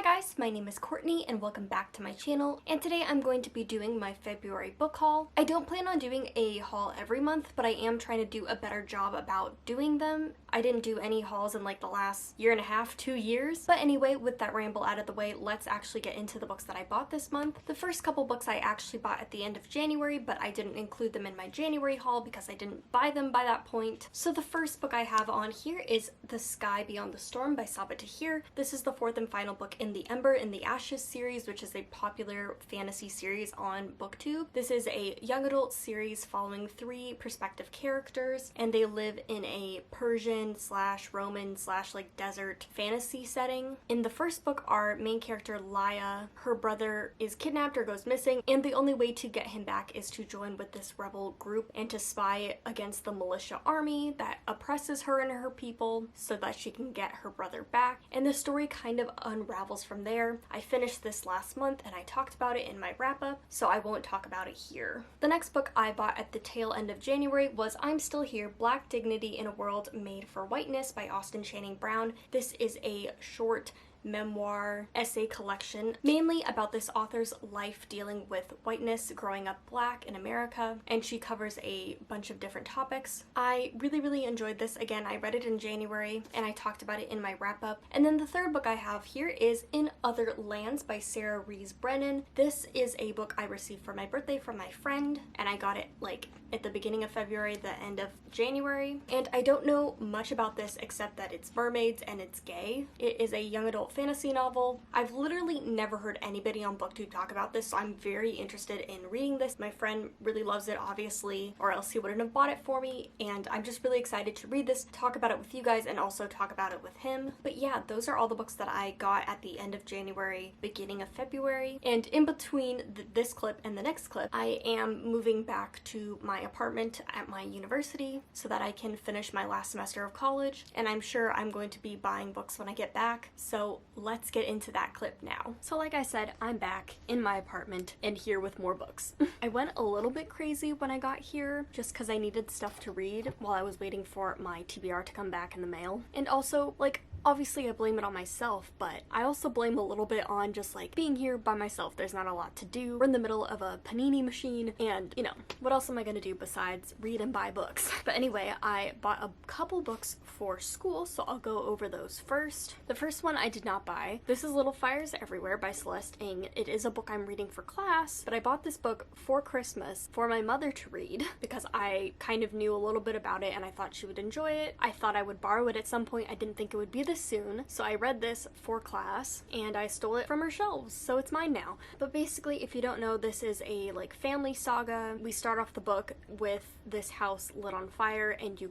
guys, my name is Courtney and welcome back to my channel, and today I'm going to be doing my February book haul. I don't plan on doing a haul every month, but I am trying to do a better job about doing them. I didn't do any hauls in like the last year and a half, 2 years. But anyway, with that ramble out of the way, let's actually get into the books that I bought this month. The first couple books I actually bought at the end of January, but I didn't include them in my January haul because I didn't buy them by that point. So the first book I have on here is The Sky Beyond the Storm by Sabaa Tahir. This is the fourth and final book in the Ember in the Ashes series, which is a popular fantasy series on BookTube. This is a young adult series following 3 perspective characters, and they live in a Persian / Roman / like desert fantasy setting. In the first book, our main character Laya, her brother is kidnapped or goes missing, and the only way to get him back is to join with this rebel group and to spy against the militia army that oppresses her and her people so that she can get her brother back. And the story kind of unravels from there. I finished this last month and I talked about it in my wrap-up, so I won't talk about it here. The next book I bought at the tail end of January was I'm Still Here, Black Dignity in a World Made for Whiteness by Austin Channing Brown. This is a short memoir essay collection mainly about this author's life dealing with whiteness, growing up black in America, and she covers a bunch of different topics. I really enjoyed this. Again, I read it in January and I talked about it in my wrap-up. And then the third book I have here is In Other Lands by Sarah Rees Brennan. This is a book I received for my birthday from my friend, and I got it like at the beginning of February, the end of January. And I don't know much about this except that it's mermaids and it's gay. It is a young adult fantasy novel. I've literally never heard anybody on BookTube talk about this, so I'm very interested in reading this. My friend really loves it, obviously, or else he wouldn't have bought it for me, and I'm just really excited to read this, talk about it with you guys, and also talk about it with him. But yeah, those are all the books that I got at the end of January, beginning of February. And in between this clip and the next clip, I am moving back to my apartment at my university so that I can finish my last semester of college, and I'm sure I'm going to be buying books when I get back, so let's get into that clip now. So like I said, I'm back in my apartment and here with more books. I went a little bit crazy when I got here just because I needed stuff to read while I was waiting for my TBR to come back in the mail. And also, like, obviously I blame it on myself, but I also blame a little bit on just like being here by myself. There's not a lot to do. We're in the middle of a panini machine, and you know, what else am I gonna do besides read and buy books? But anyway, I bought a couple books for school, so I'll go over those first. The first one I did not buy. This is Little Fires Everywhere by Celeste Ng. It is a book I'm reading for class, but I bought this book for Christmas for my mother to read because I kind of knew a little bit about it and I thought she would enjoy it. I thought I would borrow it at some point. I didn't think it would be this soon, so I read this for class and I stole it from her shelves, so it's mine now. But basically, if you don't know, this is a like family saga. We start off the book with this house lit on fire, and you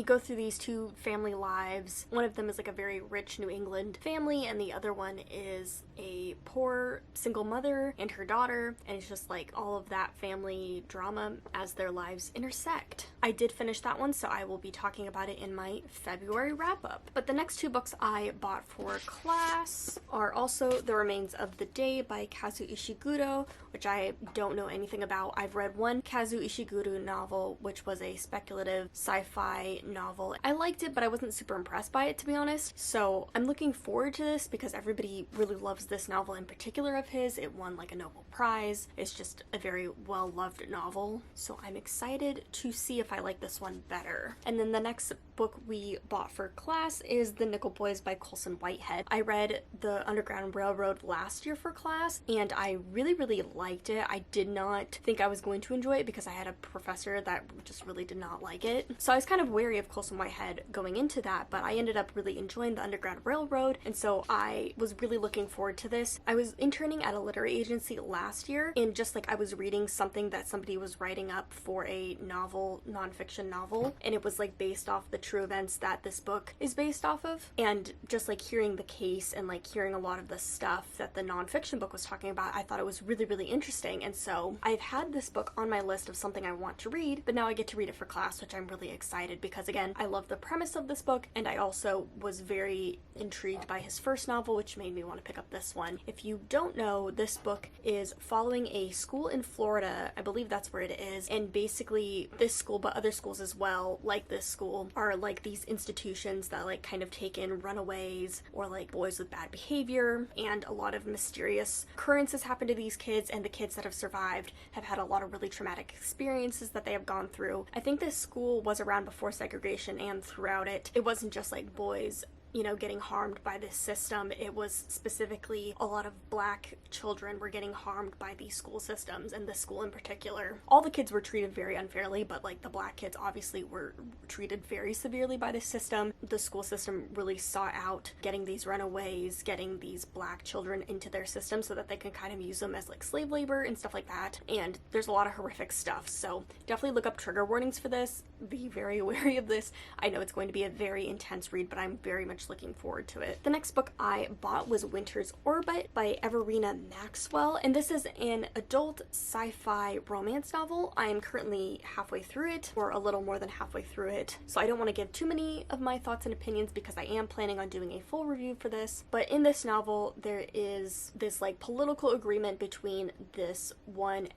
go through these 2 family lives. One of them is like a very rich New England family, and the other one is a poor single mother and her daughter, and it's just like all of that family drama as their lives intersect. I did finish that one, so I will be talking about it in my February wrap-up. But the next 2 books I bought for class are also The Remains of the Day by Kazu Ishiguro, which I don't know anything about. I've read one Kazu Ishiguro novel, which was a speculative sci-fi novel. I liked it, but I wasn't super impressed by it, to be honest. So I'm looking forward to this because everybody really loves this novel in particular of his. It won like a Nobel Prize. It's just a very well-loved novel. So I'm excited to see if I like this one better. And then the next book we bought for class is The Nickel Boys by Colson Whitehead. I read The Underground Railroad last year for class, and I really liked it. I did not think I was going to enjoy it because I had a professor that just really did not like it. So I was kind of wary of Colson Whitehead going into that, but I ended up really enjoying The Underground Railroad, and so I was really looking forward to this. I was interning at a literary agency last year, and just like I was reading something that somebody was writing up for a novel, nonfiction novel, and it was like based off the true events that this book is based off of, and just like hearing the case and like hearing a lot of the stuff that the nonfiction book was talking about, I thought it was really interesting. And so I've had this book on my list of something I want to read, but now I get to read it for class, which I'm really excited because again, I love the premise of this book, and I also was very intrigued by his first novel, which made me want to pick up this one. If you don't know, this book is following a school in Florida. I believe that's where it is, and basically this school, but other schools as well, like this school, are are like these institutions that like kind of take in runaways or like boys with bad behavior, and a lot of mysterious occurrences happen to these kids, and the kids that have survived have had a lot of really traumatic experiences that they have gone through. I think this school was around before segregation, and throughout it, it wasn't just like boys, you know, getting harmed by this system. It was specifically a lot of black children were getting harmed by these school systems, and this school in particular. All the kids were treated very unfairly, but like the black kids obviously were treated very severely by this system. The school system really sought out getting these runaways, getting these black children into their system so that they can kind of use them as like slave labor and stuff like that. And there's a lot of horrific stuff, so definitely look up trigger warnings for this. Be very wary of this. I know it's going to be a very intense read, but I'm very much looking forward to it. The next book I bought was Winter's Orbit by Everina Maxwell, and this is an adult sci-fi romance novel. I am currently halfway through it, or a little more than halfway through it, so I don't want to give too many of my thoughts and opinions because I am planning on doing a full review for this. But in this novel, there is this like political agreement between this one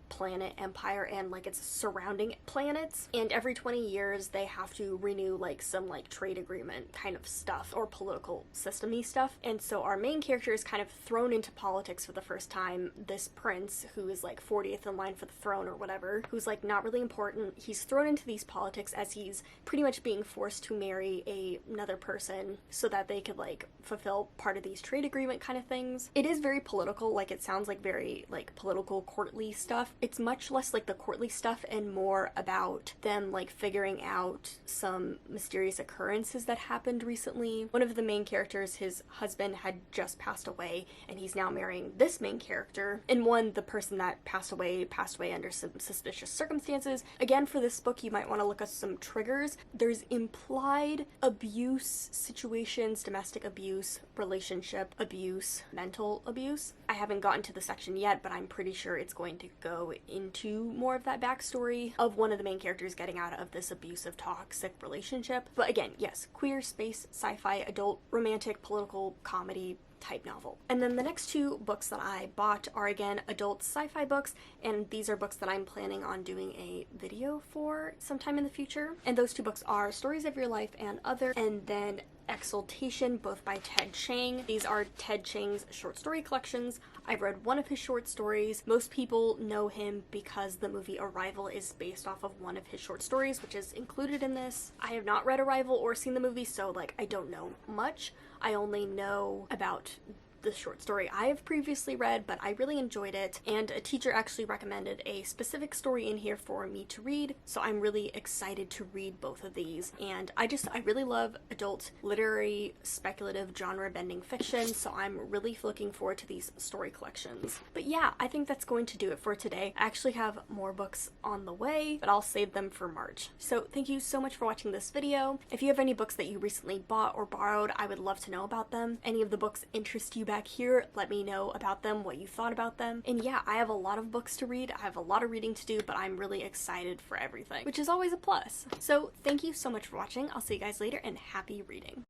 planet empire and like its surrounding planets, and every 20 years they have to renew like some like trade agreement kind of stuff, or political system-y stuff. And so our main character is kind of thrown into politics for the first time. This prince, who is like 40th in line for the throne or whatever, who's like not really important, he's thrown into these politics as he's pretty much being forced to marry another person so that they could like fulfill part of these trade agreement kind of things. It is very political, like it sounds like very like political courtly stuff. It's much less like the courtly stuff and more about them like figuring out some mysterious occurrences that happened recently. One of the main characters, his husband had just passed away, and he's now marrying this main character. And the person that passed away under some suspicious circumstances. Again, for this book, you might want to look at some triggers. There's implied abuse situations, domestic abuse, relationship abuse, mental abuse. I haven't gotten to the section yet, but I'm pretty sure it's going to go into more of that backstory of one of the main characters getting out of this abusive, toxic relationship. But again, yes, queer, space, sci-fi, adult, romantic, political, comedy type novel. And then the next two books that I bought are again adult sci-fi books, and these are books that I'm planning on doing a video for sometime in the future. And those two books are Stories of Your Life and Other, and then Exaltation, both by Ted Chiang. These are Ted Chiang's short story collections. I've read one of his short stories. Most people know him because the movie Arrival is based off of one of his short stories, which is included in this. I have not read Arrival or seen the movie, so like I don't know much. I only know about the short story I have previously read, but I really enjoyed it, and a teacher actually recommended a specific story in here for me to read, so I'm really excited to read both of these. And I really love adult literary speculative genre bending fiction, so I'm really looking forward to these story collections. But yeah, I think that's going to do it for today. I actually have more books on the way, but I'll save them for March. So thank you so much for watching this video. If you have any books that you recently bought or borrowed, I would love to know about them. Any of the books interest you back here, let me know about them, what you thought about them. And yeah, I have a lot of books to read. I have a lot of reading to do, but I'm really excited for everything, which is always a plus. So thank you so much for watching. I'll see you guys later, and happy reading.